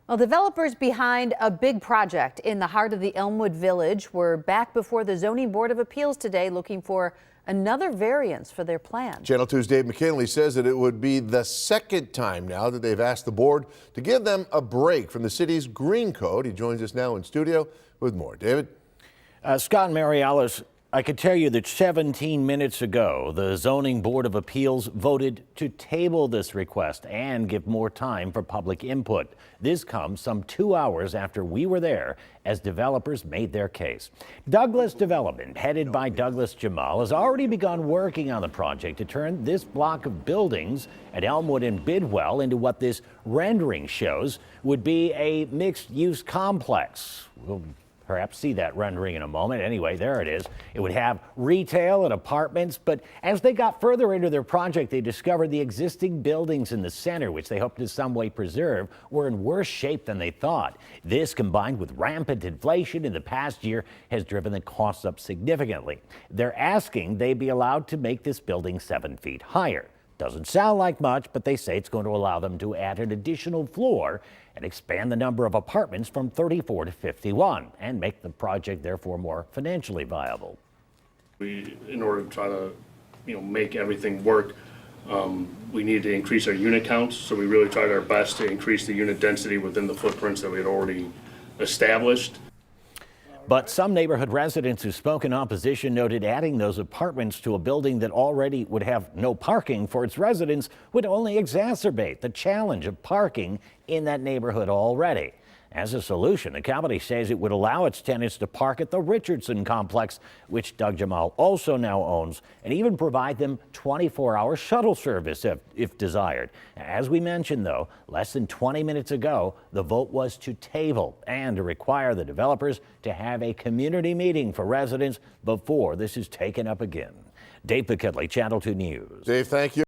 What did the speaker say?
Well, developers behind a big project in the heart of the Elmwood Village were back before the Zoning Board of Appeals today looking for another variance for their plan. Channel 2's Dave McKinley says that it would be the second time now that they've asked the board to give them a break from the city's green code. He joins us now in studio with more. David? Scott and Mary Alice, I could tell you that 17 minutes ago, the Zoning Board of Appeals voted to table this request and give more time for public input. This comes some 2 hours after we were there as developers made their case. Douglas Development, headed by Douglas Jamal, has already begun working on the project to turn this block of buildings at Elmwood and Bidwell into what this rendering shows would be a mixed-use complex. We'll perhaps see that rendering in a moment. Anyway, there it is. It would have retail and apartments, but as they got further into their project, they discovered the existing buildings in the center, which they hoped to some way preserve, were in worse shape than they thought. This, combined with rampant inflation in the past year, has driven the costs up significantly. They're asking they be allowed to make this building 7 feet higher. Doesn't sound like much, but they say it's going to allow them to add an additional floor and expand the number of apartments from 34 to 51 and make the project therefore more financially viable. In order to try to, make everything work, we need to increase our unit counts. So we really tried our best to increase the unit density within the footprints that we had already established. But some neighborhood residents who spoke in opposition noted adding those apartments to a building that already would have no parking for its residents would only exacerbate the challenge of parking in that neighborhood already. As a solution, the county says it would allow its tenants to park at the Richardson complex, which Doug Jamal also now owns, and even provide them 24-hour shuttle service if desired. As we mentioned, though, less than 20 minutes ago, the vote was to table and to require the developers to have a community meeting for residents before this is taken up again. Dave McKinley, Channel 2 News. Dave, thank you.